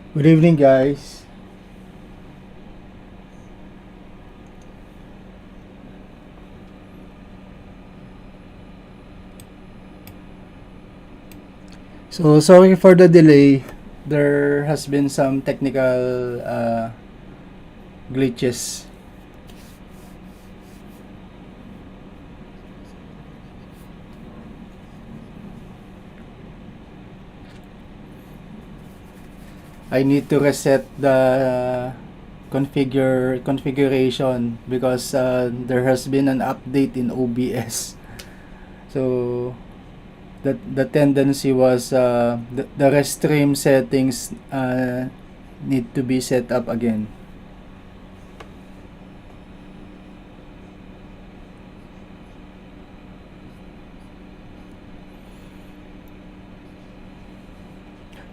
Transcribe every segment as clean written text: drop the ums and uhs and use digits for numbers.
Good evening, guys. So, sorry for the delay. There has been some technical glitches. I need to reset the configuration because there has been an update in OBS. So, the tendency was the restream settings need to be set up again.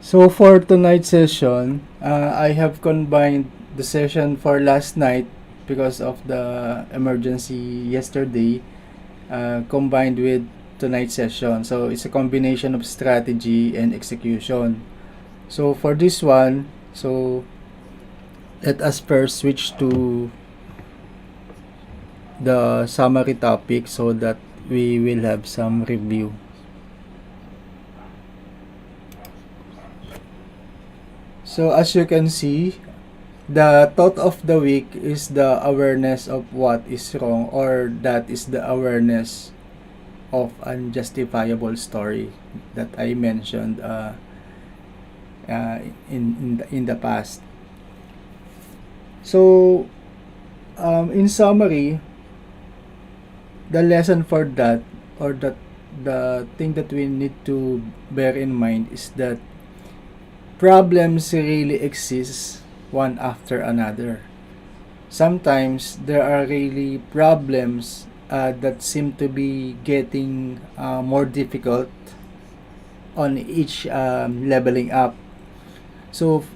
So for tonight's session, I have combined the session for last night because of the emergency yesterday, combined with tonight's session. So it's a combination of strategy and execution. So for this one, so let us first switch to the summary topic so that we will have some review. So as you can see, the thought of the week is the awareness of what is wrong, or that is the awareness of unjustifiable story that I mentioned in the past. So in summary, the lesson for that, or the thing that we need to bear in mind, is that problems really exist one after another. Sometimes there are really problems that seem to be getting more difficult on each leveling up. So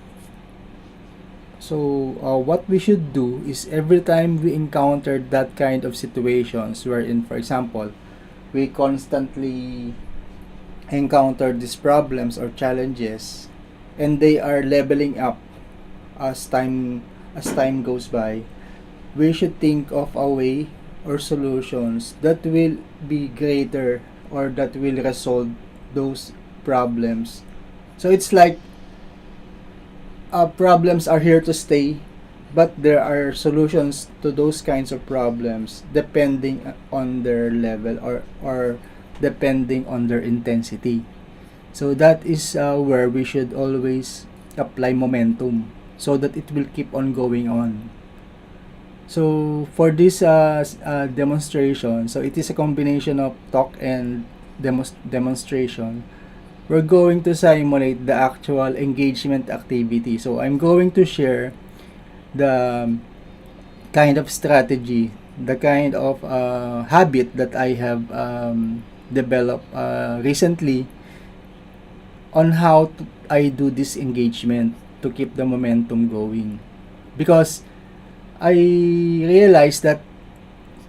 what we should do is, every time we encounter that kind of situations wherein, for example, we constantly encounter these problems or challenges, and they are leveling up as time goes by, we should think of a way or solutions that will be greater, or that will resolve those problems. So it's like problems are here to stay, but there are solutions to those kinds of problems depending on their level, or depending on their intensity. So that is where we should always apply momentum so that it will keep on going on. So for this demonstration, so it is a combination of talk and demonstration. We're going to simulate the actual engagement activity. So I'm going to share the kind of strategy, the kind of habit that I have developed recently on how I do this engagement to keep the momentum going. Because I realized that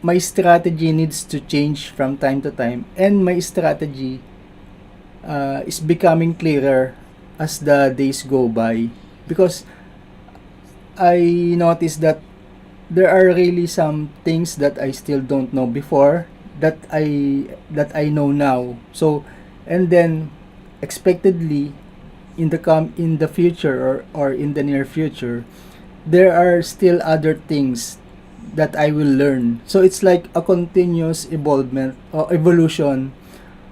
my strategy needs to change from time to time, and my strategy is becoming clearer as the days go by, because I noticed that there are really some things that I still don't know before, that I know now. So, and then expectedly, in the future, or in the near future, there are still other things that I will learn. So it's like a continuous evolvement or evolution,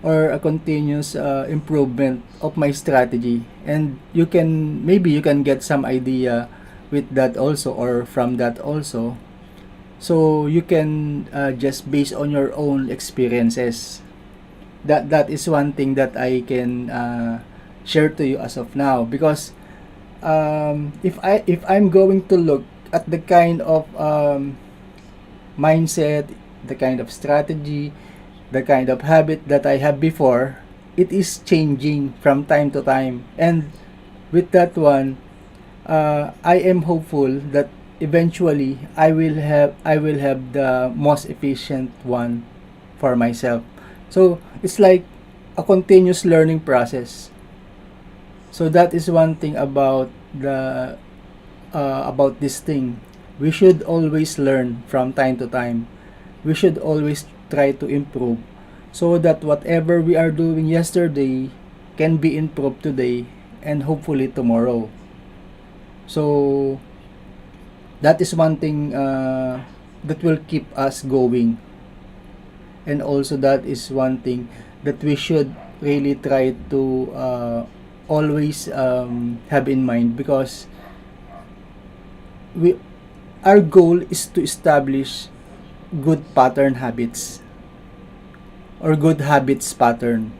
or a continuous improvement of my strategy. And maybe you can get some idea with that also, or from that also. So you can just based on your own experiences. That is one thing that I can share to you as of now, because if I'm going to look at the kind of mindset, the kind of strategy, the kind of habit that I have before, it is changing from time to time. And with that one, I am hopeful that eventually I will have the most efficient one for myself. So it's like a continuous learning process. So that is one thing about the about this thing. We should always learn from time to time. We should always try to improve so that whatever we are doing yesterday can be improved today and hopefully tomorrow. So that is one thing that will keep us going, and also that is one thing that we should really try to always have in mind, because our goal is to establish good pattern habits or good habits pattern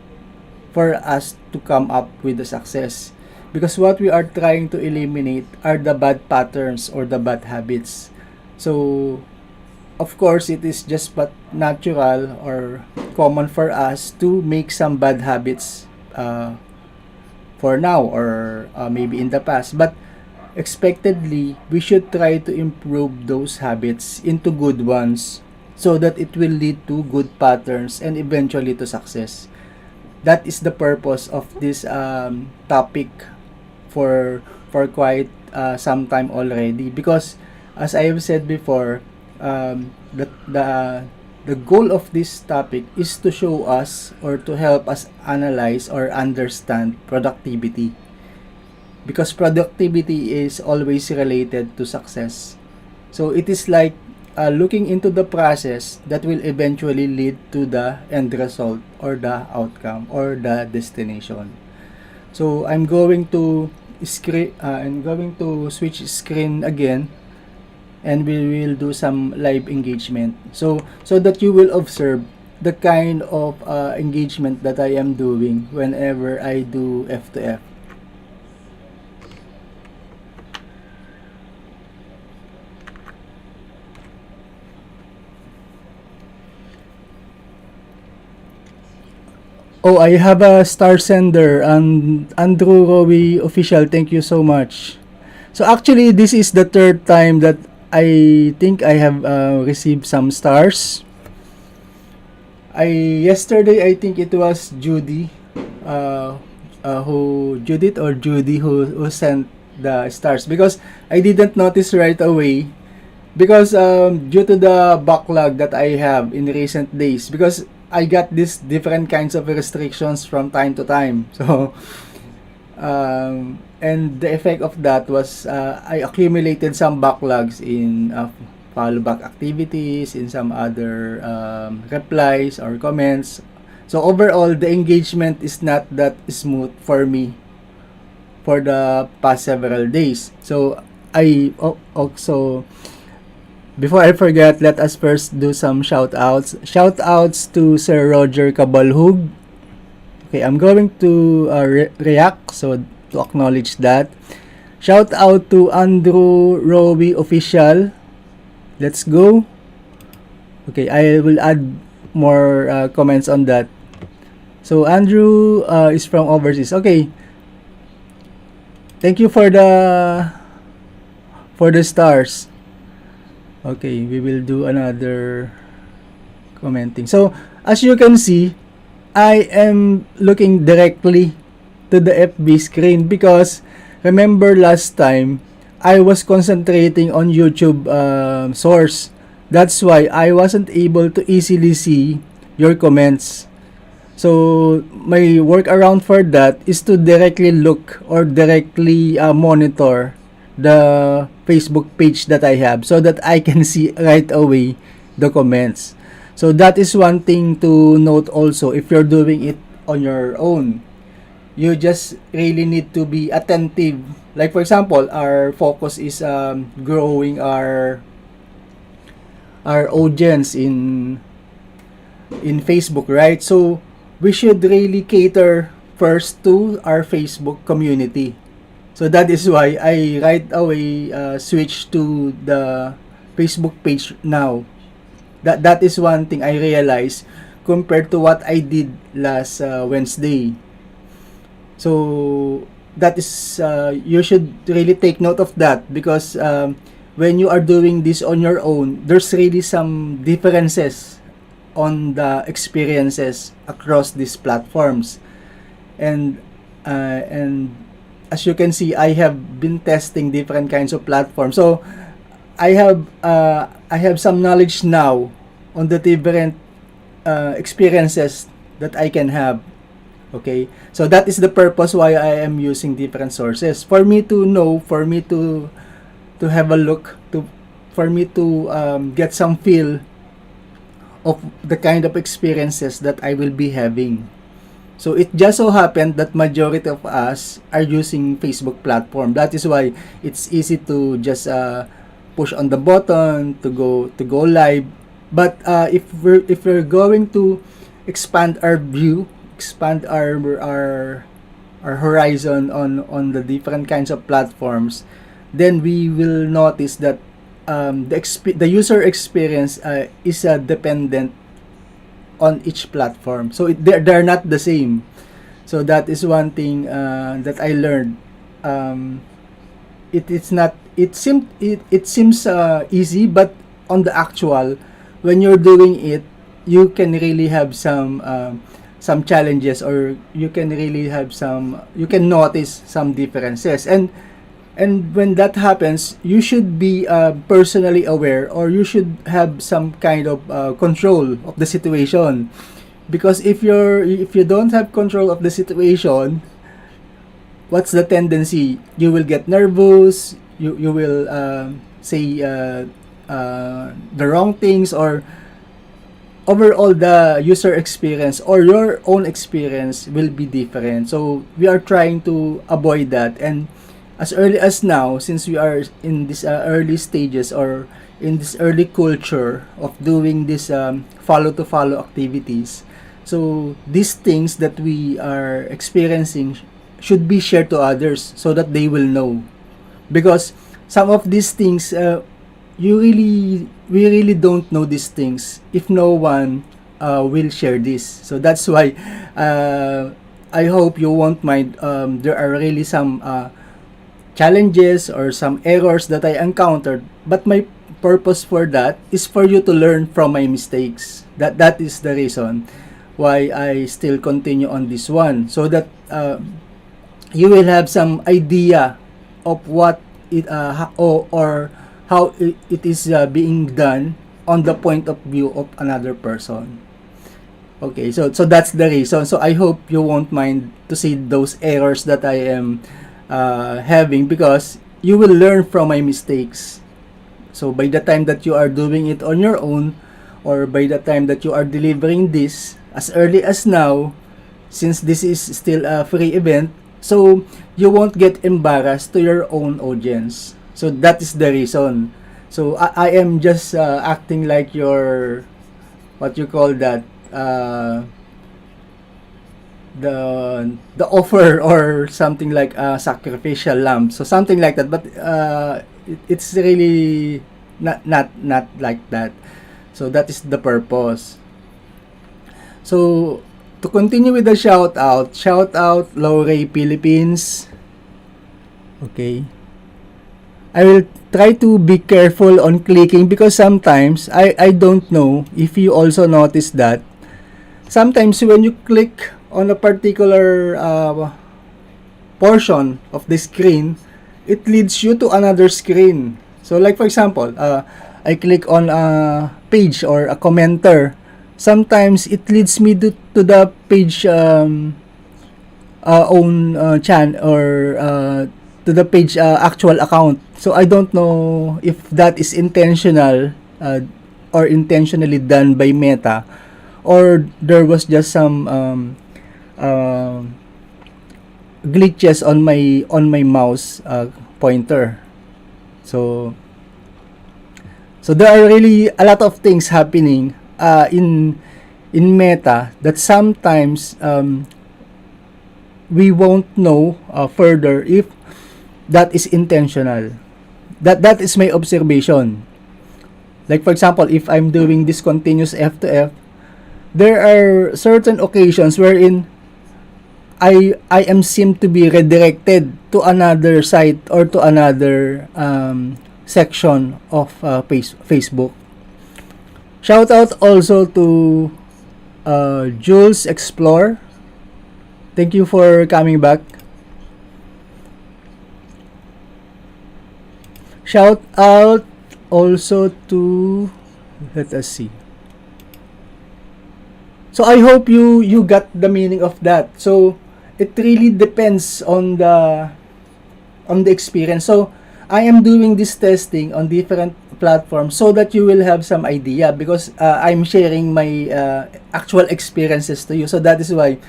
for us to come up with the success, because what we are trying to eliminate are the bad patterns or the bad habits. So of course it is just but natural or common for us to make some bad habits for now or maybe in the past, but expectedly we should try to improve those habits into good ones so that it will lead to good patterns and eventually to success. That is the purpose of this topic for quite some time already, because as I have said before, the goal of this topic is to show us or to help us analyze or understand productivity, because productivity is always related to success. So it is like looking into the process that will eventually lead to the end result or the outcome or the destination. So I'm going to switch screen again, and we will do some live engagement, so that you will observe the kind of engagement that I am doing whenever I do F2F. Oh, I have a star sender, and Andrew Rowie official. Thank you so much. So actually, this is the third time that I think I have received some stars. Yesterday I think it was Judy, who sent the stars, because I didn't notice right away, because due to the backlog that I have in recent days, because I got these different kinds of restrictions from time to time. So and the effect of that was I accumulated some backlogs in follow back activities, in some other replies or comments. So overall, the engagement is not that smooth for me for the past several days. So also, before I forget, let us first do some shout outs. Shout outs to Sir Roger Cabalhug. Okay, I'm going to react, so to acknowledge that. Shout out to Andrew Rowie official. Let's go. Okay, I will add more comments on that. So Andrew is from overseas. Okay. Thank you for the stars. Okay, we will do another commenting. So as you can see, I am looking directly to the FB screen, because remember last time I was concentrating on YouTube source. That's why I wasn't able to easily see your comments. So my workaround for that is to directly look or directly monitor the Facebook page that I have, so that I can see right away the comments. So that is one thing to note also. If you're doing it on your own, you just really need to be attentive. Like for example, our focus is growing our audience in Facebook, right? So we should really cater first to our Facebook community. So that is why I right away switch to the Facebook page now. That is one thing I realized compared to what I did last Wednesday. So that is you should really take note of that, because when you are doing this on your own, there's really some differences on the experiences across these platforms, and as you can see, I have been testing different kinds of platforms. So I have some knowledge now on the different experiences that I can have. Okay, so that is the purpose why I am using different sources, for me to know, for me to have a look, for me to get some feel of the kind of experiences that I will be having. So it just so happened that majority of us are using Facebook platform. That is why it's easy to just push on the button to go live. But if we're going to expand our view, expand our horizon on the different kinds of platforms, then we will notice that the user experience is dependent on each platform. So they're not the same. So that is one thing that I learned. It's not, it seems easy, but on the actual, when you're doing it, you can really have some challenges, or you can really have you can notice some differences. And when that happens, you should be personally aware, or you should have some kind of control of the situation. Because if you don't have control of the situation, what's the tendency? You will get nervous. You will say the wrong things, or overall the user experience or your own experience will be different. So we are trying to avoid that. And as early as now, since we are in this early stages, or in this early culture of doing this follow to follow activities, so these things that we are experiencing should be shared to others so that they will know. Because some of these things, we really don't know these things if no one will share this. So that's why I hope you won't mind. There are really some challenges or some errors that I encountered, but my purpose for that is for you to learn from my mistakes. That is the reason why I still continue on this one, so that you will have some idea of what it or how it is being done on the point of view of another person. Okay, so that's the reason. So I hope you won't mind to see those errors that I am having, because you will learn from my mistakes. So by the time that you are doing it on your own, or by the time that you are delivering this as early as now, since this is still a free event, so you won't get embarrassed to your own audience. So that is the reason. So I am just acting like your, what you call that, the offer, or something like a sacrificial lamb, so something like that. But it's really not like that. So that is the purpose. So to continue with the shout out Lowray Philippines. Okay, I will try to be careful on clicking, because sometimes I don't know if you also notice that sometimes when you click on a particular portion of the screen, it leads you to another screen. So like for example, I click on a page or a commenter. Sometimes it leads me to the page own channel, or to the page actual account. So I don't know if that is intentional, or intentionally done by Meta, or there was just some glitches on my mouse pointer. So there are really a lot of things happening in Meta that sometimes we won't know further if that is intentional. That is my observation. Like for example, if I'm doing this continuous F to F, there are certain occasions wherein I am seem to be redirected to another site, or to another section of Facebook. Shout out also to Jules Explore. Thank you for coming back. Shout out also to, let us see. So I hope you got the meaning of that. So it really depends on the experience. So I am doing this testing on different platforms so that you will have some idea, because I'm sharing my actual experiences to you. So that is why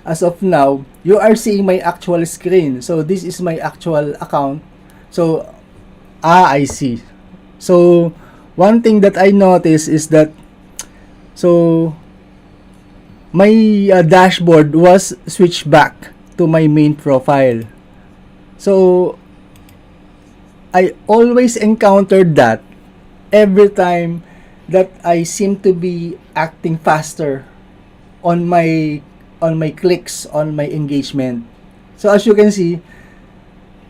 as of now you are seeing my actual screen. So this is my actual account. So I see. So one thing that I noticed is that, so my dashboard was switched back to my main profile. So I always encountered that every time that I seem to be acting faster on my clicks, on my engagement. So as you can see,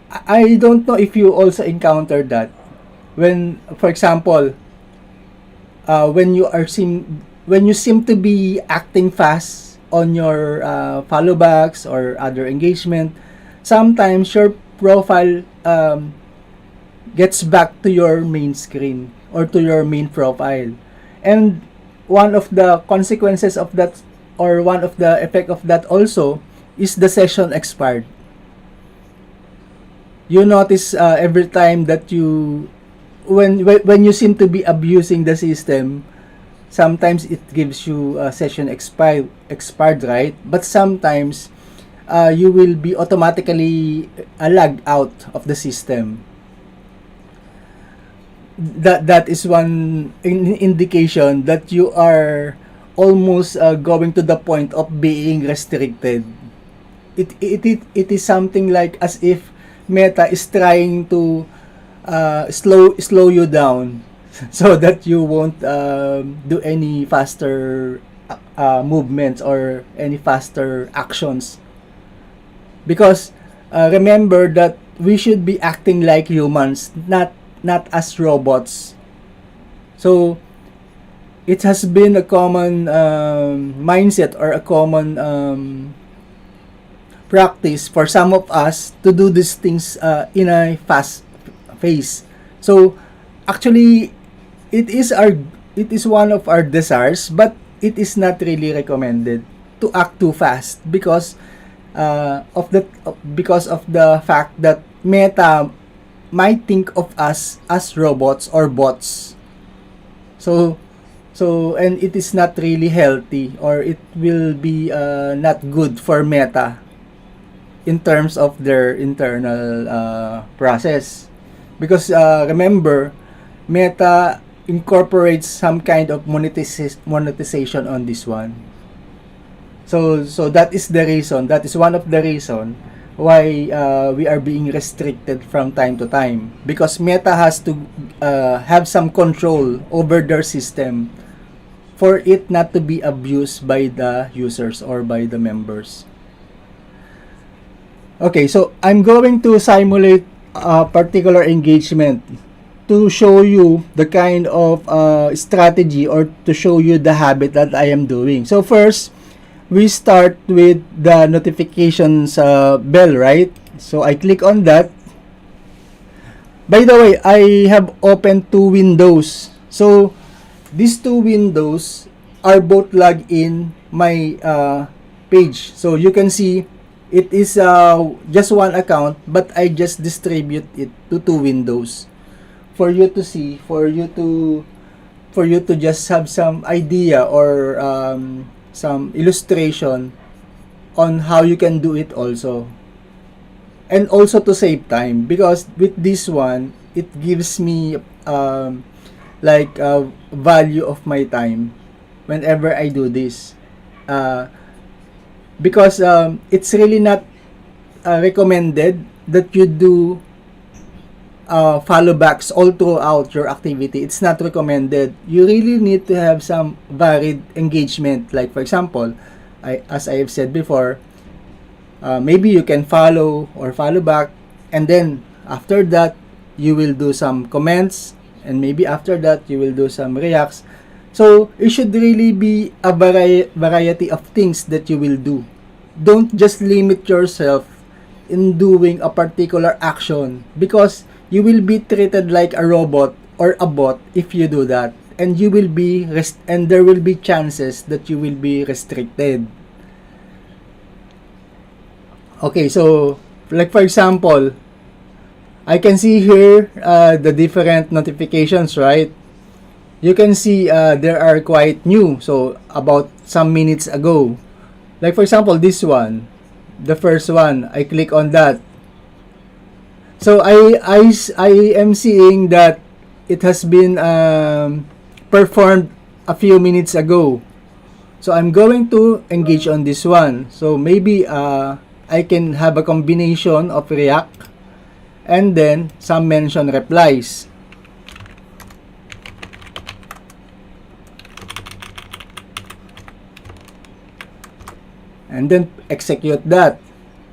I don't know if you also encountered that when, for example, when you seem to be acting fast on your follow backs or other engagement, sometimes your profile gets back to your main screen or to your main profile. And one of the consequences of that, or one of the effect of that also, is the session expired. You notice every time that you, when you seem to be abusing the system, sometimes it gives you session expired, right? But sometimes you will be automatically lagged out of the system. That is one indication that you are almost going to the point of being restricted. It is something like as if Meta is trying to slow you down so that you won't do any faster movements or any faster actions. Because remember that we should be acting like humans, not as robots. So it has been a common mindset or a common practice for some of us to do these things in a fast pace. So actually it is one of our desires, but it is not really recommended to act too fast because of the fact that Meta might think of us as robots or bots. So and it is not really healthy, or it will be not good for Meta in terms of their internal process. Because remember, Meta incorporates some kind of monetization on this one. So that is the reason, that is one of the reason why we are being restricted from time to time, because Meta has to have some control over their system for it not to be abused by the users or by the members. Okay, so I'm going to simulate a particular engagement to show you the kind of strategy, or to show you the habit that I am doing. So first, we start with the notifications bell, right? So I click on that. By the way, I have opened two windows. So these two windows are both logged in my page. So you can see it is just one account, but I just distribute it to two windows for you to see, for you to just have some idea, or some illustration on how you can do it also. And also to save time, because with this one, it gives me like value of my time whenever I do this. Because it's really not recommended that you do follow backs all throughout your activity. It's not recommended. You really need to have some varied engagement. Like for example, as I have said before, maybe you can follow or follow back, and then after that you will do some comments, and maybe after that you will do some reacts. So it should really be a variety of things that you will do. Don't just limit yourself in doing a particular action, because you will be treated like a robot or a bot if you do that, and you will be and there will be chances that you will be restricted. Okay, so like for example, I can see here the different notifications, right? You can see there are quite new, so about some minutes ago. Like for example, this one, the first one, I click on that. So I am seeing that it has been performed a few minutes ago. So I'm going to engage on this one. So maybe I can have a combination of react and then some mention replies. And then execute that.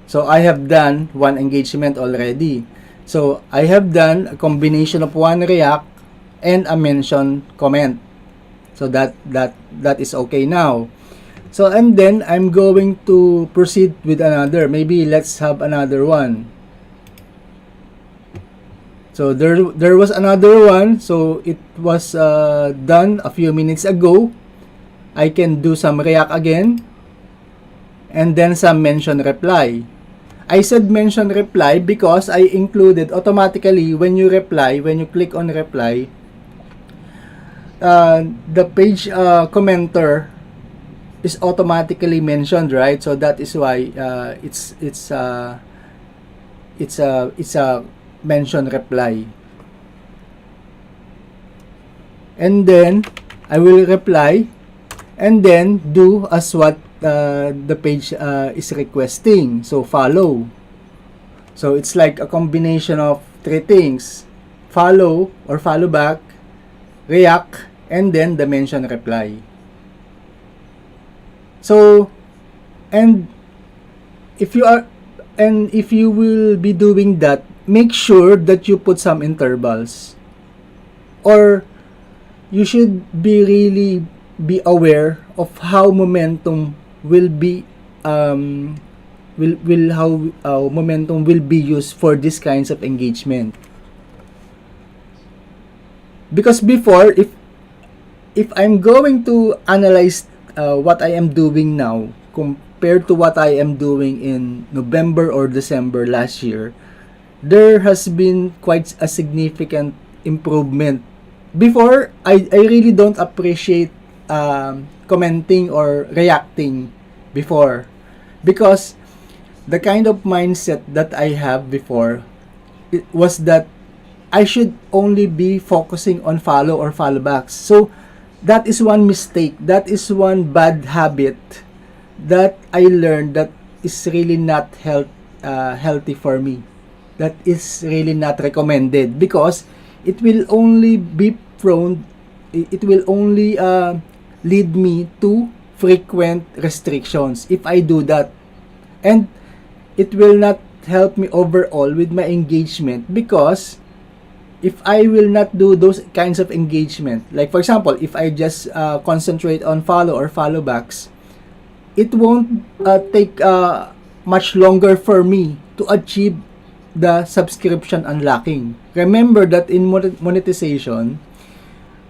So I have done one engagement already. So I have done a combination of one react and a mention comment. So that is okay now. So and then I'm going to proceed with another. Maybe let's have another one. So there was another one. So it was done a few minutes ago. I can do some react again. And then some mention reply. I said mention reply because I included automatically when you reply, when you click on reply, the page commenter is automatically mentioned, right? So that is why it's a mention reply. And then I will reply and then do as what the page is requesting. So follow. So it's like a combination of three things: follow or follow back, react, and then the mention reply. So and if you will be doing that, make sure that you put some intervals, or you should be aware of how momentum will be momentum will be used for these kinds of engagement. Because before, if I'm going to analyze what I am doing now compared to what I am doing in November or December last year, there has been quite a significant improvement. Before, I really don't appreciate commenting or reacting before, because the kind of mindset that I have before, it was that I should only be focusing on follow or follow backs. So that is one mistake, that is one bad habit that I learned that is really not healthy for me. That is really not recommended, because it will only be prone, it will only lead me to frequent restrictions if I do that, and it will not help me overall with my engagement. Because if I will not do those kinds of engagement, like for example, if I just concentrate on follow or follow backs, it won't take much longer for me to achieve the subscription unlocking. Remember that in monetization,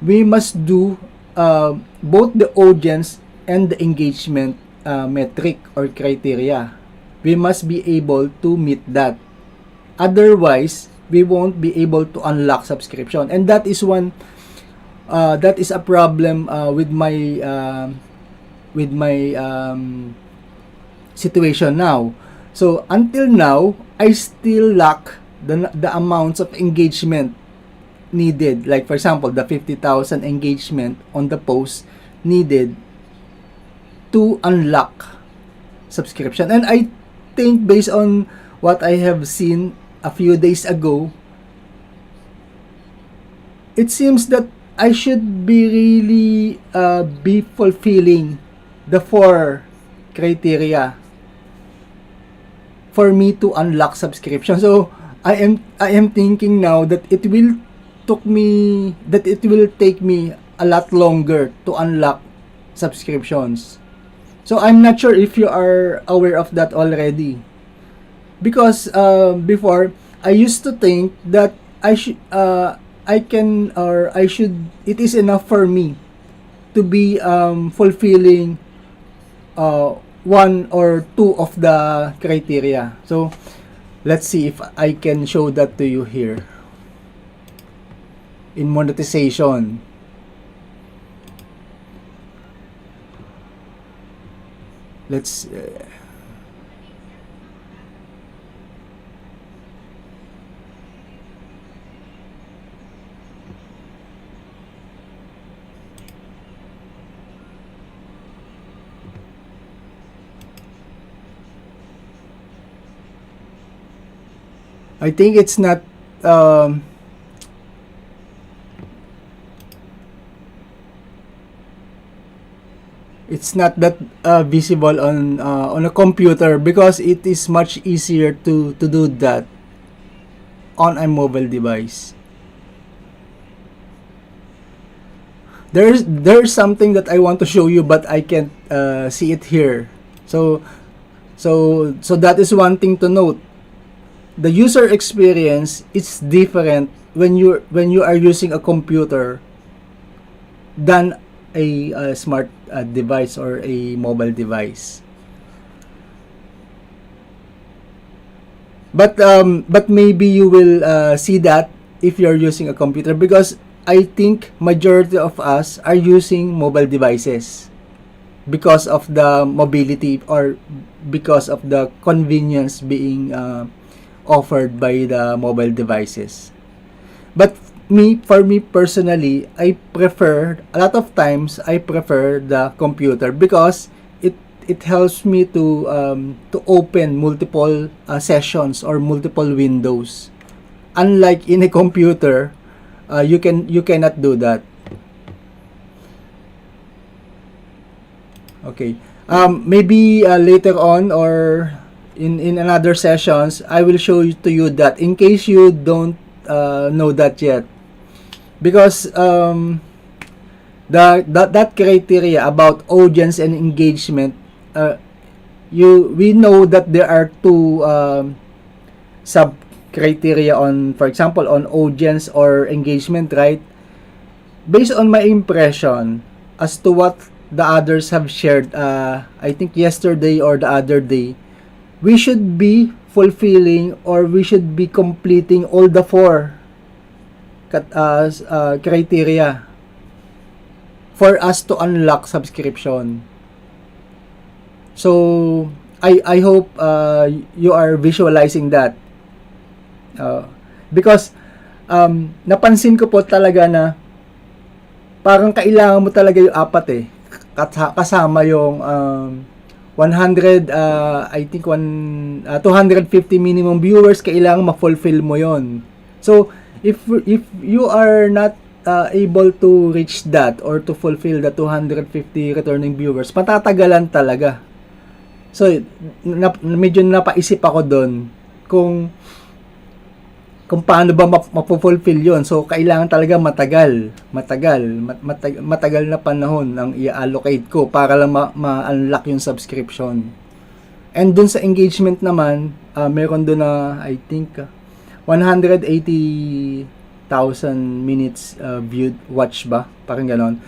we must do both the audience and the engagement metric or criteria. We must be able to meet that. Otherwise, we won't be able to unlock subscription. And that is that is a problem with my situation now. So until now, I still lack the amounts of engagement needed. Like for example, the 50,000 engagement on the post needed to unlock subscription. And I think based on what I have seen a few days ago, it seems that I should be really be fulfilling the 4 criteria for me to unlock subscription. So I am thinking now that it will take me a lot longer to unlock subscriptions. So I'm not sure if you are aware of that already. Because before, I used to think that I can, or I should, it is enough for me to be fulfilling one or two of the criteria. So let's see if I can show that to you here in monetization. Let's I think it's not that visible on a computer, because it is much easier to do that on a mobile device. There's something that I want to show you, but I can't see it here. So that is one thing to note. The user experience is different when you are using a computer than a smart device or a mobile device. But maybe you will see that if you're using a computer, because I think majority of us are using mobile devices because of the mobility, or because of the convenience being offered by the mobile devices. But for me personally, I prefer, a lot of times I prefer the computer, because it helps me to open multiple sessions or multiple windows. Unlike in a computer, you cannot do that. Okay. Maybe later on, or in another sessions, I will show to you that, in case you don't know that yet, because that criteria about audience and engagement, we know that there are two sub criteria on, for example, on audience or engagement, right? Based on my impression as to what the others have shared, I think yesterday or the other day, we should be fulfilling, or we should be completing all the four criteria for us to unlock subscription. So I hope you are visualizing that, because napansin ko po talaga na parang kailangan mo talaga yung apat kasama yung 100 I think 250 minimum viewers, kailangan ma-fulfill mo yon. So if you are not able to reach that, or to fulfill the 250 returning viewers, matatagalan talaga. So medyo napaisip ako doon kung paano ba mapufulfill yon. So kailangan talaga matagal na panahon ang i-allocate ko para lang ma-unlock yung subscription. And dun sa engagement naman, meron dun na I think 180,000 minutes viewed, watch ba? Parang ganon.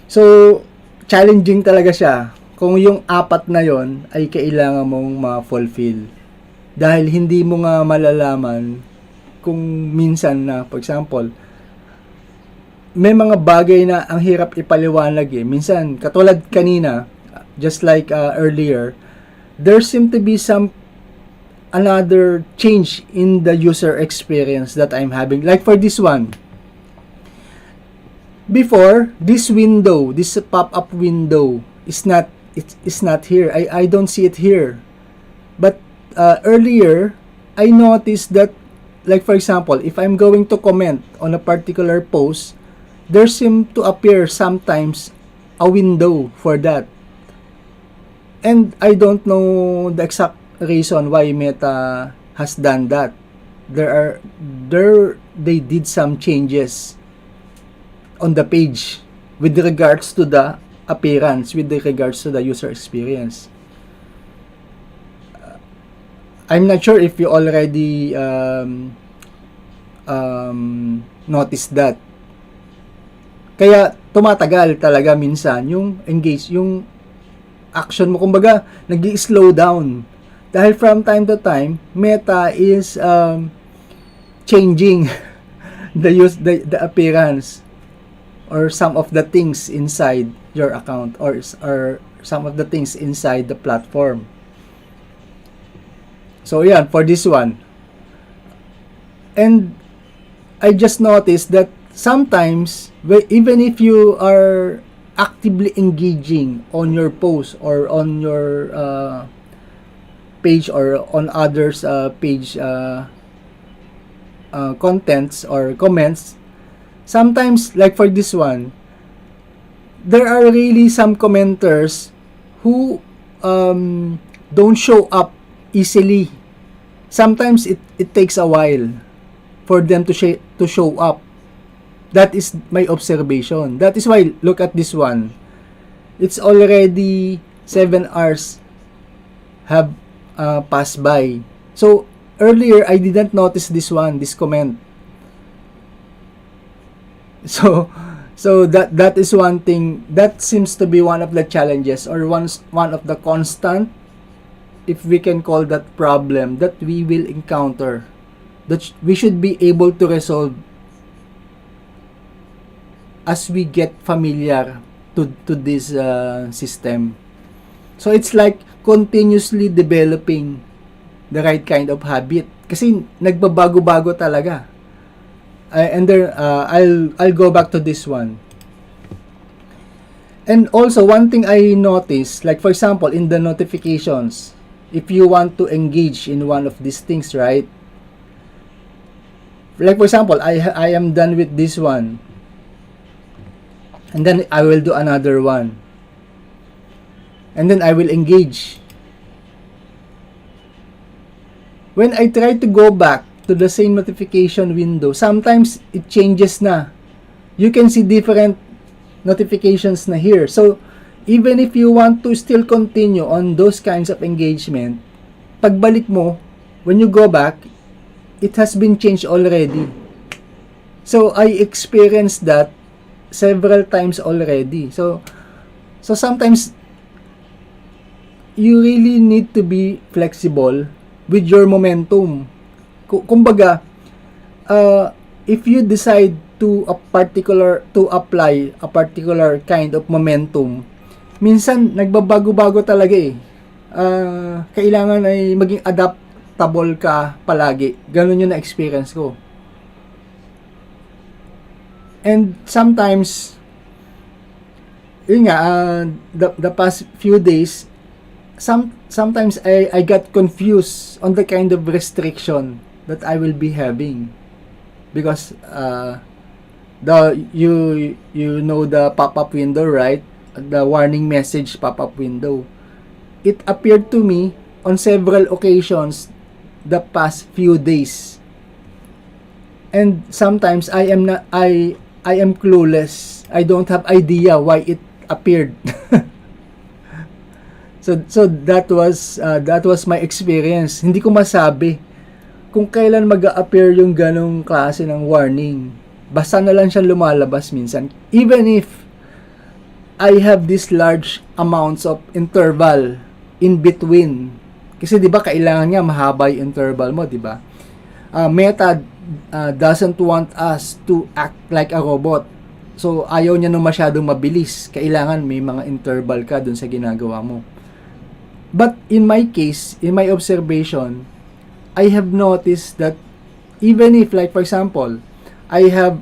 So challenging talaga siya kung yung apat na yon ay kailangan mong ma-fulfill, dahil hindi mo nga malalaman kung minsan na, for example, may mga bagay na ang hirap ipaliwanag minsan, katulad kanina, just like earlier, there seem to be another change in the user experience that I'm having. Like for this one, before, this window, this pop-up window is not here. I don't see it here. But earlier, I noticed that, like for example, if I'm going to comment on a particular post, there seem to appear sometimes a window for that. And I don't know the exact reason why Meta has done that. They did some changes on the page with regards to the appearance, with regards to the user experience. I'm not sure if you already notice that. Kaya tumatagal talaga minsan yung yung action mo, kumbaga nag-i-slow down dahil from time to time Meta is changing the appearance or some of the things inside your account, or some of the things inside the platform. So yeah, for this one. And I just noticed that sometimes, even if you are actively engaging on your post or on your page or on others page contents or comments, sometimes, like for this one, there are really some commenters who don't show up easily. Sometimes it takes a while for them to show up. That is my observation. That is why, look at this one. It's already 7 hours have passed by. So, earlier, I didn't notice this comment. So that is one thing that seems to be one of the challenges, or one of the constant, if we can call that, problem that we will encounter, that we should be able to resolve as we get familiar to this system. So it's like continuously developing the right kind of habit, kasi nagbabago-bago talaga. And there, I'll go back to this one. And also, one thing I noticed, like for example, in the notifications, if you want to engage in one of these things, right? Like for example, I am done with this one, and then I will do another one, and then I will engage. When I try to go back to the same notification window, sometimes it changes na. You can see different notifications na here. So, even if you want to still continue on those kinds of engagement, pagbalik mo, when you go back, it has been changed already. So, I experienced that several times already. So sometimes, you really need to be flexible with your momentum. Kumbaga, if you decide to apply a particular kind of momentum, minsan nagbabago-bago talaga eh. Kailangan ay maging adaptable ka palagi. Ganun yung na-experience ko. And sometimes, yun nga, the past few days, sometimes I got confused on the kind of restriction that I will be having, because you know the pop-up window, right? The warning message pop-up window. It appeared to me on several occasions the past few days, and sometimes I am clueless. I don't have idea why it appeared. So that was my experience. Hindi ko masabi kung kailan mag-a-appear yung ganong klase ng warning. Basta na lang siya lumalabas minsan. Even if I have this large amounts of interval in between. Kasi 'di ba kailangan nga mahaba yung interval mo, 'di ba? Meta doesn't want us to act like a robot. So ayaw niya nung masyadong mabilis. Kailangan may mga interval ka dun sa ginagawa mo. But in my case, in my observation, I have noticed that even if, like for example, I have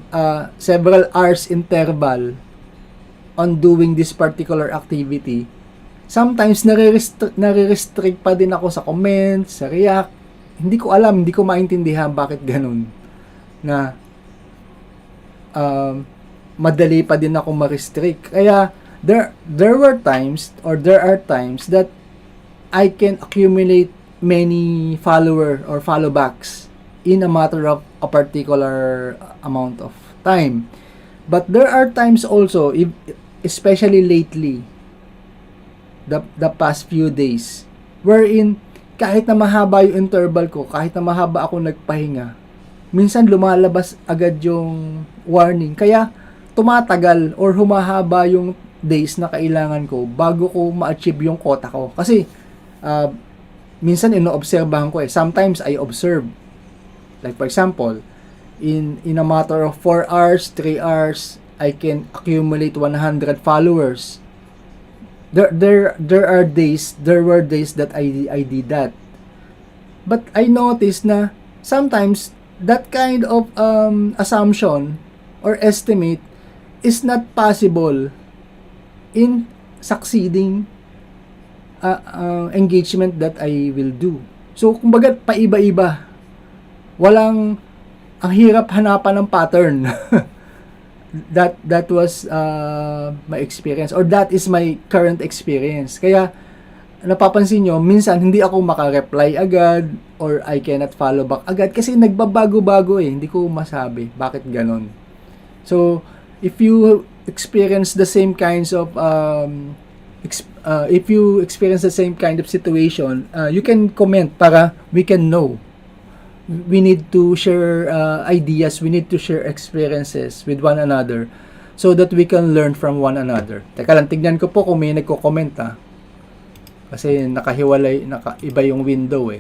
several hours interval on doing this particular activity, sometimes nare-restrict pa din ako sa comments, sa react. Hindi ko alam, hindi ko maintindihan bakit ganun. Na madali pa din ako ma-restrict. Kaya there were times, or there are times that I can accumulate many follower or followbacks in a matter of a particular amount of time. But there are times also, especially lately, the past few days, wherein kahit na mahaba yung interval ko, kahit na mahaba ako nagpahinga, minsan lumalabas agad yung warning. Kaya tumatagal or humahaba yung days na kailangan ko bago ko ma-achieve yung quota ko. Kasi minsan ino-obserbahan ko Sometimes I observe. Like for example, in a matter of 4 hours, 3 hours, I can accumulate 100 followers. There were days that I did that. But I noticed na sometimes that kind of assumption or estimate is not possible in succeeding engagement that I will do. So, kumbaga, paiba-iba. Ang hirap hanapan ng pattern. that was my experience, or that is my current experience. Kaya, napapansin nyo, minsan hindi ako maka-reply agad, or I cannot follow back agad, kasi nagbabago-bago Hindi ko masabi bakit ganon. So, if you experience the same kinds of if you experience the same kind of situation, you can comment para we can know. We need to share ideas, we need to share experiences with one another so that we can learn from one another. Teka lang, tignan ko po kung may nagko-comment kasi nakahiwalay, iba yung window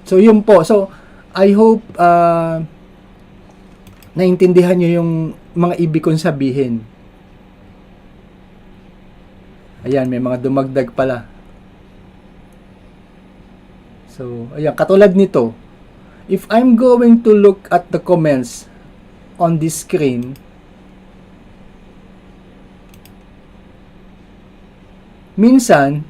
So yun po. So I hope naintindihan nyo yung mga ibig kong sabihin. Ayan, may mga dumagdag pala. So, ayan, katulad nito. If I'm going to look at the comments on this screen, minsan,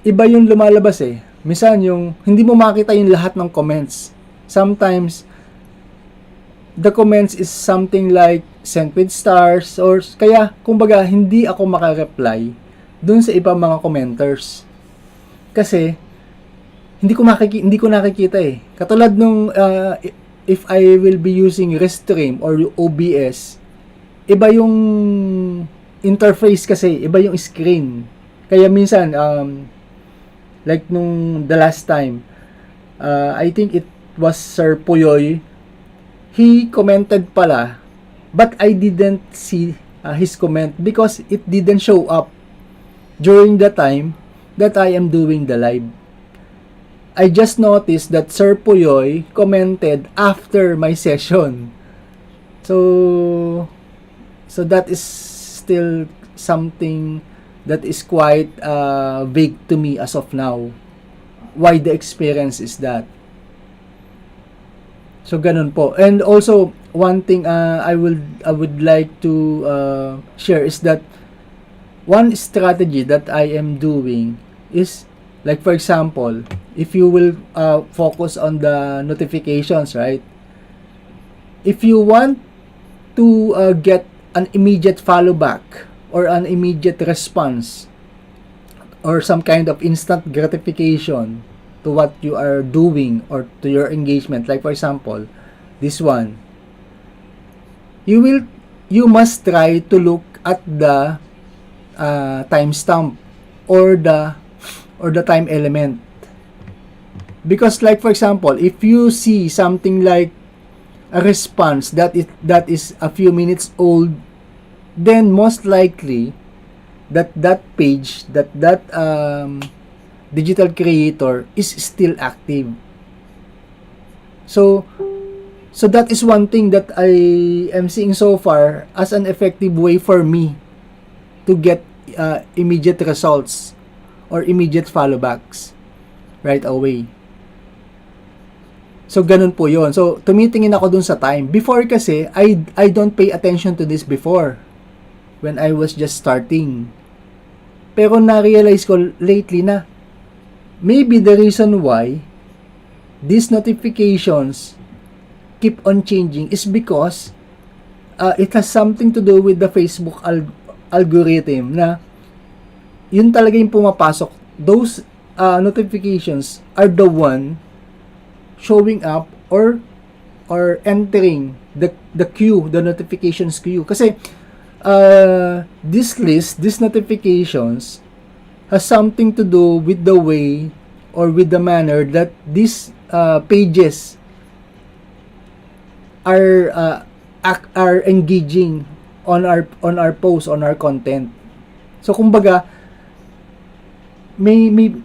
iba yung lumalabas Minsan, yung hindi mo makita yung lahat ng comments. Sometimes, the comments is something like sent with stars, or kaya kumbaga hindi ako maka-reply dun sa ibang mga commenters kasi hindi ko nakikita katulad nung if I will be using Restream or OBS, iba yung interface kasi, iba yung screen. Kaya minsan like nung the last time, I think it was Sir Puyoy, he commented pala, but I didn't see his comment because it didn't show up during the time that I am doing the live. I just noticed that Sir Puyoy commented after my session. So that is still something that is quite vague to me as of now. Why the experience is that? So ganun po. And also one thing I would like to share is that one strategy that I am doing is, like for example, if you will focus on the notifications, right? If you want to get an immediate follow back or an immediate response or some kind of instant gratification to what you are doing or to your engagement, like for example this one, you must try to look at the timestamp or the time element, because like for example, if you see something like a response that is a few minutes old, then most likely that page, that digital creator is still active. So that is one thing that I am seeing so far as an effective way for me to get immediate results or immediate followbacks right away. So ganun po yon. So tumitingin ako dun sa time. Before kasi I don't pay attention to this before when I was just starting. Pero na-realize ko lately na maybe the reason why these notifications keep on changing is because it has something to do with the Facebook algorithm, na yun talaga yung pumapasok. Those notifications are the one showing up or entering the queue, the notifications queue. Kasi these notifications has something to do with the way or with the manner that these pages are engaging on our posts, on our content. So kumbaga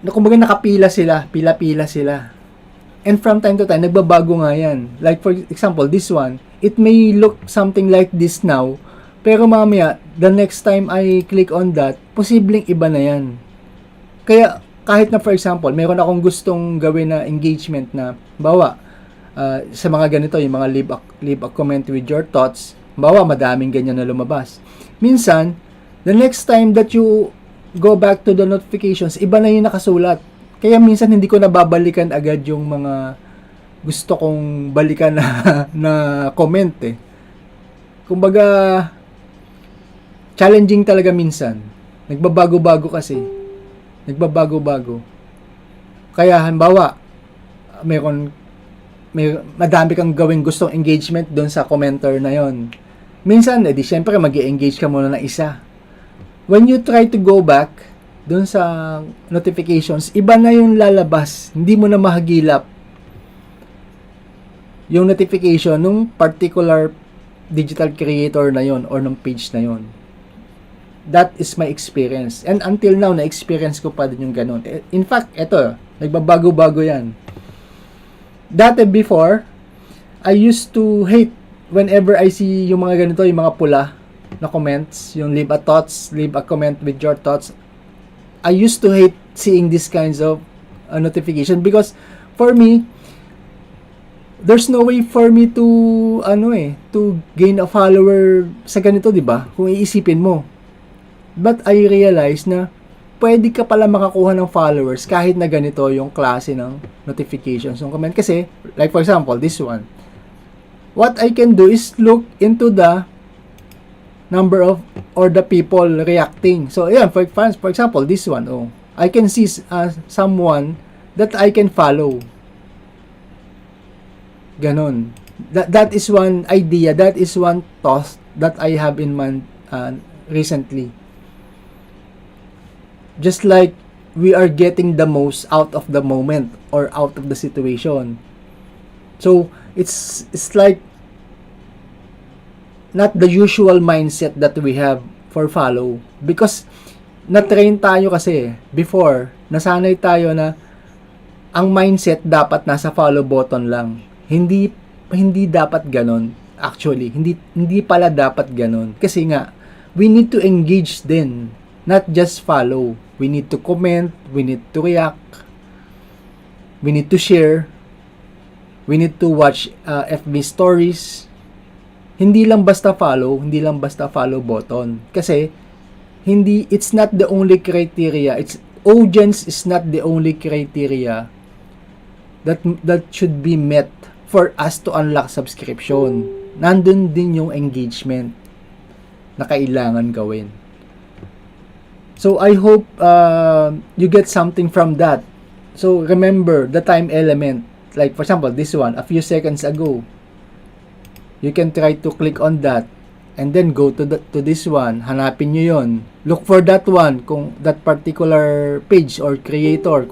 kumbaga nakapila sila, pila-pila sila. And from time to time nagbabago nga yan. Like for example, this one, it may look something like this now, pero mamaya the next time I click on that, posibleng iba na yan. Kaya kahit na for example, meron akong gustong gawin na engagement na bawa sa mga ganito, yung mga leave a comment with your thoughts, bawa madaming ganyan na lumabas. Minsan, the next time that you go back to the notifications, iba na yung nakasulat. Kaya minsan hindi ko nababalikan agad yung mga gusto kong balikan na comment eh. Kumbaga, challenging talaga minsan. Nagbabago-bago kasi. Nagbabago-bago. Kaya halimbawa, madami kang gawing gustong engagement doon sa commenter na yon. Minsan, edi syempre mag-i-engage ka muna ng isa. When you try to go back doon sa notifications, iba na yung lalabas. Hindi mo na mahagilap yung notification nung particular digital creator na yon or nung page na yon. That is my experience. And until now, na-experience ko pa din yung ganun. In fact, eto, nagbabago-bago yan. Dati before, I used to hate whenever I see yung mga ganito, yung mga pula na comments, yung leave a comment with your thoughts. I used to hate seeing these kinds of notification because for me, there's no way for me to to gain a follower sa ganito, 'di ba? Kung iisipin mo. But I realized na pwede ka pala makakuha ng followers kahit na ganito yung klase ng notifications ng comment. Kasi, like for example, this one. What I can do is look into the number of or the people reacting. So, ayan, for example, this one. Oh, I can see someone that I can follow. Ganon. That is one idea. That is one thought that I have in mind recently. Just like we are getting the most out of the moment or out of the situation. So it's like not the usual mindset that we have for follow, because na-train tayo kasi before, nasanay tayo na ang mindset dapat nasa follow button lang. Hindi dapat ganon. Actually, hindi pala dapat ganon. Kasi nga, we need to engage din, not just follow. We need to comment, we need to react, we need to share, we need to watch FB stories. Hindi lang basta follow button. Kasi it's not the only criteria. Audience is not the only criteria that should be met for us to unlock subscription. Nandun din yung engagement na kailangan gawin. So I hope you get something from that. So remember the time element. Like for example, this one, a few seconds ago. You can try to click on that and then go to this one. Hanapin nyo yun. Look for that one, kung that particular page or creator.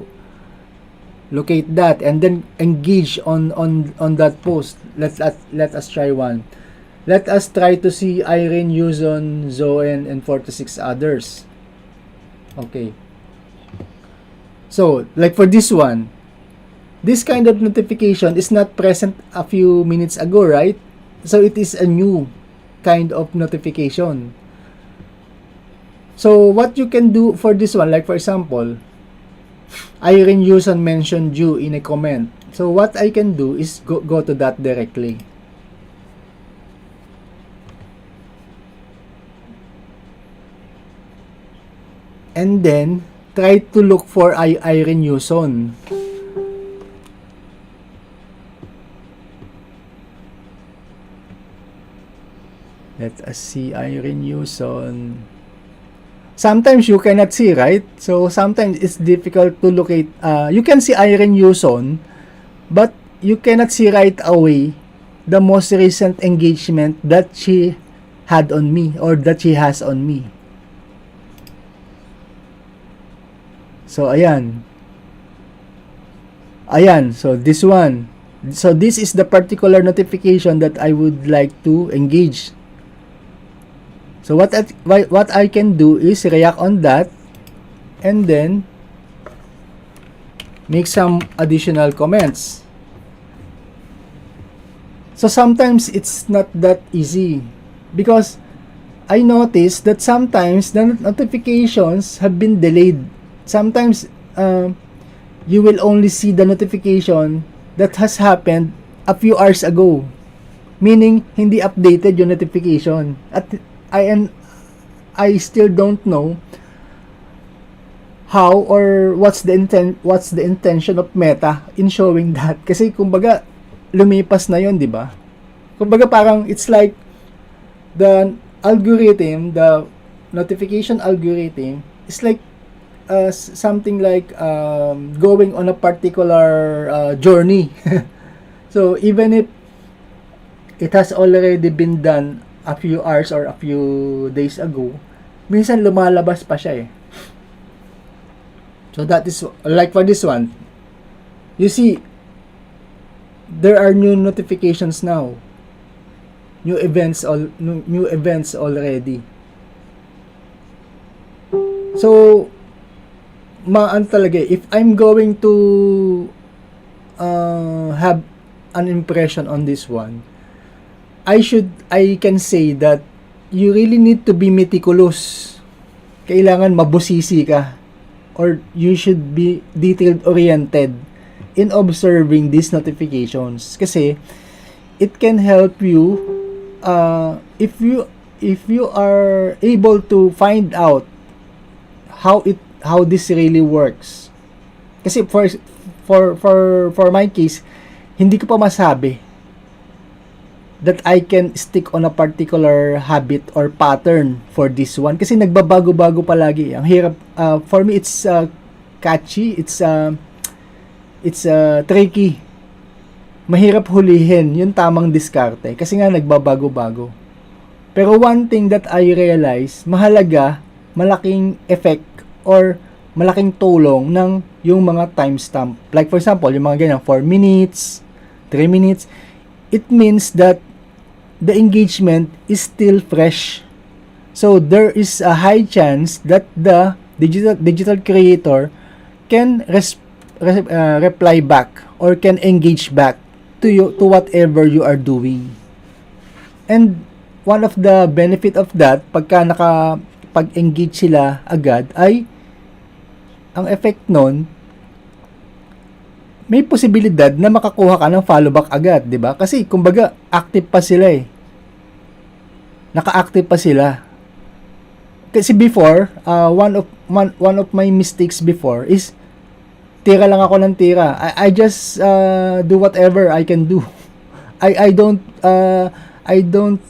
Locate that and then engage on that post. Let us try one. Let us try to see Irene, Yuzon, Zoen, and 46 others. Okay. So, like for this one, this kind of notification is not present a few minutes ago, right? So, it is a new kind of notification. So, what you can do for this one, like for example, Irene Yuson mentioned you in a comment. So, what I can do is go to that directly. And then, try to look for Irene Yuson. Let us see Irene Yuson. Sometimes you cannot see, right? So sometimes it's difficult to locate. You can see Irene Yuson, but you cannot see right away the most recent engagement that she had on me or that she has on me. So ayan. Ayan, so this one. So this is the particular notification that I would like to engage. So what I can do is react on that and then make some additional comments. So sometimes it's not that easy because I noticed that sometimes the notifications have been delayed. Sometimes you will only see the notification that has happened a few hours ago. Meaning, hindi updated yung notification. At I still don't know how or what's the intention of Meta in showing that. Kasi kumbaga, lumipas na yon, di ba? Kumbaga parang it's like the algorithm, the notification algorithm is like something like going on a particular journey. So even if it has already been done a few hours or a few days ago, minsan lumalabas pa siya eh. So that is like for this one. You see, there are new notifications now. New events already. So maan talaga, if I'm going to have an impression on this one, I can say that you really need to be meticulous. Kailangan mabusisi ka or you should be detailed oriented in observing these notifications kasi it can help you if you are able to find out how this really works. Kasi for my case, hindi ko pa masabi that I can stick on a particular habit or pattern for this one kasi nagbabago-bago palagi. Ang hirap for me, it's catchy, it's tricky. Mahirap hulihin yung tamang diskarte kasi nga nagbabago-bago. Pero one thing that I realize, mahalaga, malaking effect or malaking tulong ng yung mga timestamp. Like for example, yung mga ganyan, 4 minutes, 3 minutes, it means that the engagement is still fresh. So there is a high chance that the digital creator can reply back or can engage back to whatever you are doing. And one of the benefit of that, pag-engage sila agad, ay ang effect nun, may posibilidad na makakuha ka ng follow back agad, 'di ba? Kasi kumbaga active pa sila eh. Naka-active pa sila. Kasi before, one of my mistakes before is tira lang ako ng tira. I just do whatever I can do. I don't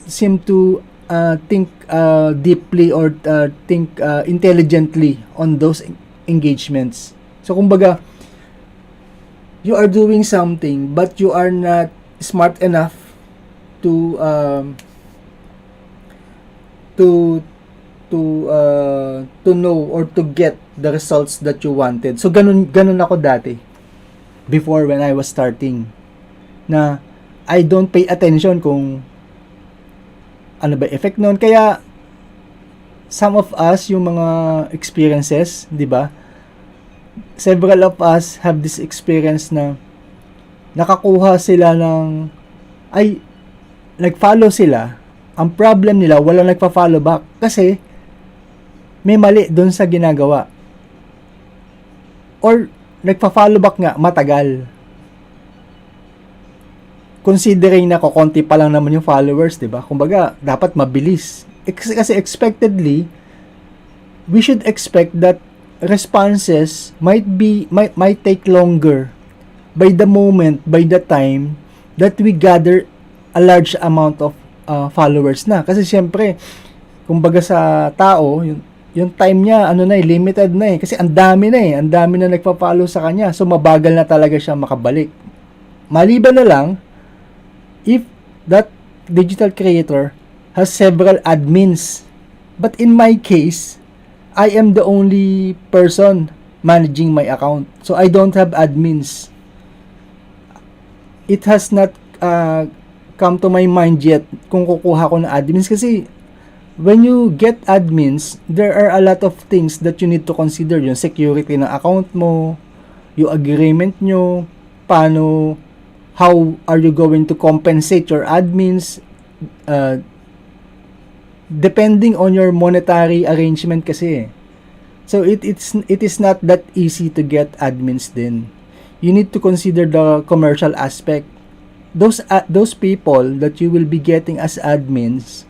seem to think deeply or think intelligently on those engagements. So kumbaga, you are doing something but you are not smart enough to know or to get the results that you wanted. So ganun ako dati before when I was starting, na I don't pay attention kung ano ba effect noon. Kaya some of us, yung mga experiences, 'di ba? Several of us have this experience na nakakuha sila ng nag-follow sila. Ang problem nila, wala nagpa-follow back kasi may mali doon sa ginagawa. Or nagpa-follow back nga, matagal. Considering na konti pa lang naman yung followers, 'di ba? Kumbaga, dapat mabilis. Kasi expectedly, we should expect that responses might take longer by the time that we gather a large amount of followers na. Kasi syempre, kumbaga sa tao, yung time niya, limited na eh. Kasi ang dami na nagpa-follow sa kanya. So, mabagal na talaga siya makabalik. Maliban na lang, if that digital creator has several admins. But in my case, I am the only person managing my account. So, I don't have admins. it has not come to my mind yet kung kukuha ko na admins, kasi when you get admins, there are a lot of things that you need to consider. Yung security ng account mo, yung agreement nyo, paano, how are you going to compensate your admins, depending on your monetary arrangement kasi. So it is not that easy to get admins din. You need to consider the commercial aspect. Those people that you will be getting as admins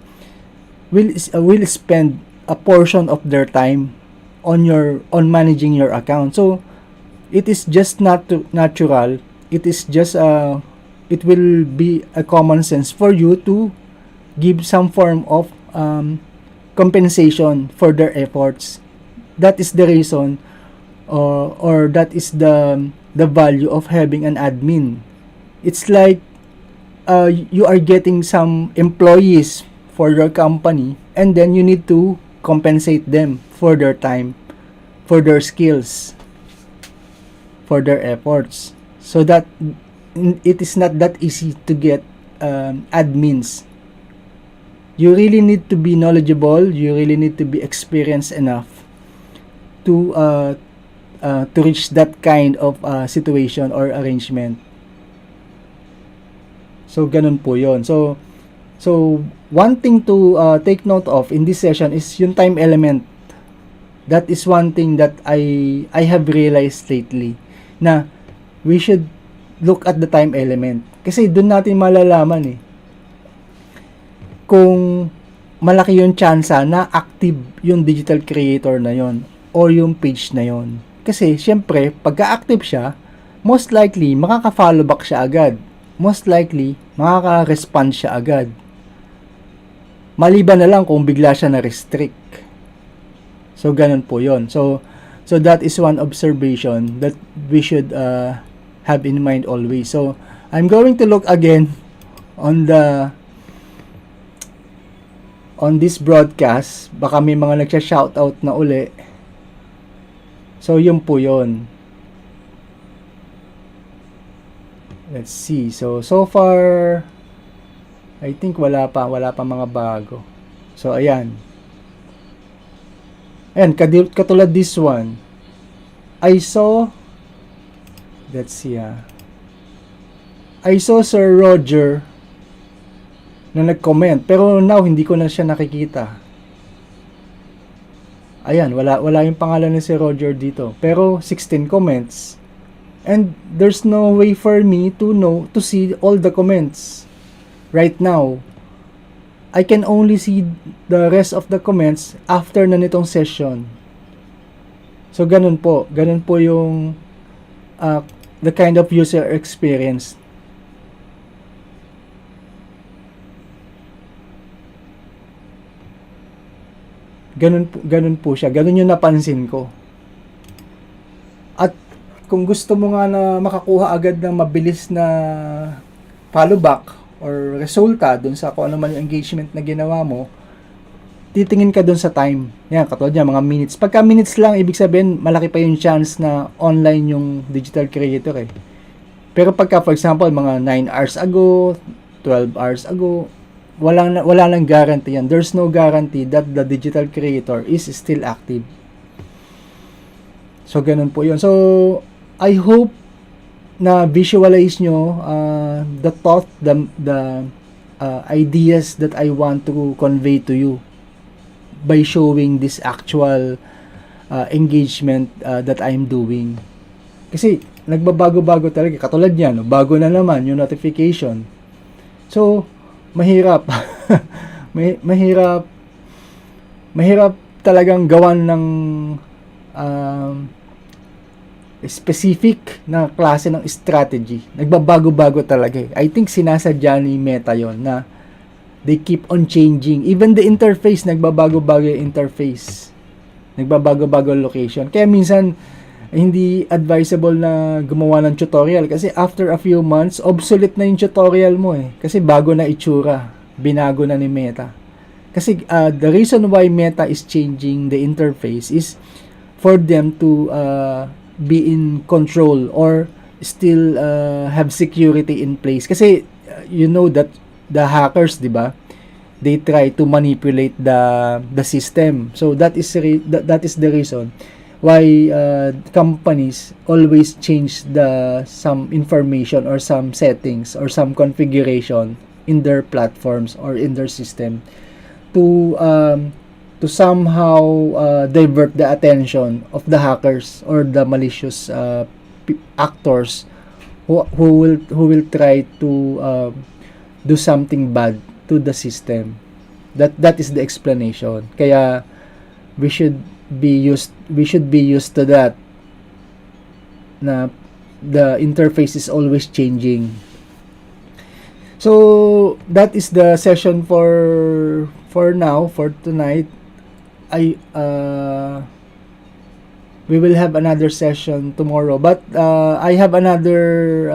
will spend a portion of their time on managing your account. So it is just not natural. It is just it will be a common sense for you to give some form of compensation for their efforts. That is the reason, or that is the value of having an admin. It's like you are getting some employees for your company, and then you need to compensate them for their time, for their skills, for their efforts. So that it is not that easy to get admins. You really need to be knowledgeable. You really need to be experienced enough to reach that kind of situation or arrangement. So ganun po yon. So one thing to take note of in this session is yung time element. That is one thing that I have realized lately, na we should look at the time element. Kasi doon natin malalaman kung malaki yung tsansa na active yung digital creator na yon o yung page na yon. Kasi syempre, pagka-active siya, most likely makaka-follow back siya agad. Most likely makaka-respond siya agad. Maliban na lang kung bigla siya na-restrict. So ganun po yon. So that is one observation that we should have in mind always. So I'm going to look again on this broadcast. Baka may mga nagsha-shoutout na uli. So yun po yun. Let's see. So far I think wala pa mga bago. So ayan. Ayan, katulad this one. I saw, let's see I saw Sir Roger na nag-comment, pero now hindi ko na siya nakikita. Ayan, wala yung pangalan ni Sir Roger dito. Pero 16 comments. And there's no way for me to see all the comments right now. I can only see the rest of the comments after na nitong session. So ganun po yung the kind of user experience. Ganun po siya. Ganun yung napansin ko. At kung gusto mo nga na makakuha agad ng mabilis na follow back or resulta dun sa kung ano man yung engagement na ginawa mo, titingin ka dun sa time. Yan, katulad niya, mga minutes. Pagka minutes lang, ibig sabihin, malaki pa yung chance na online yung digital creator Pero pagka, for example, mga 9 hours ago, 12 hours ago, wala nang guarantee yan. There's no guarantee that the digital creator is still active. So, ganun po yun. So, I hope na visualize nyo the thought, the ideas that I want to convey to you by showing this actual engagement that I'm doing. Kasi, nagbabago-bago talaga. Katulad yan, bago na naman yung notification. So, mahirap. mahirap talagang gawan ng specific na klase ng strategy. Nagbabago-bago talaga I think sinasadya ni Meta yon na they keep on changing. Even the interface, nagbabago-bago yung interface. Nagbabago-bago location. Kaya minsan, hindi advisable na gumawa ng tutorial kasi after a few months, obsolete na yung tutorial mo kasi bago na itsura, binago na ni Meta. Kasi the reason why Meta is changing the interface is for them to be in control or still have security in place. Kasi you know that the hackers, di ba? They try to manipulate the system. So that is that is the reason why companies always change some information or some settings or some configuration in their platforms or in their system to somehow divert the attention of the hackers or the malicious actors who will try to do something bad to the system. That is the explanation. Kaya we should be used to that, na the interface is always changing. So that is the session for now, for tonight. We will have another session tomorrow, but I have another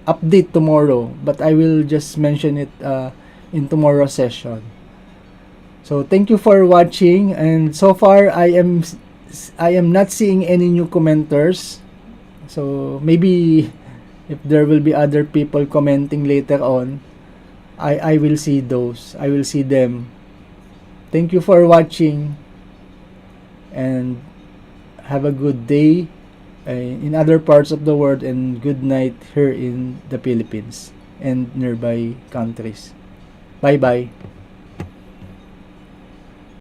update tomorrow, but I will just mention it in tomorrow's session. So thank you for watching, and so far I am not seeing any new commenters. So maybe if there will be other people commenting later on, I will see those. I will see them. Thank you for watching, and have a good day in other parts of the world, and good night here in the Philippines and nearby countries. Bye bye.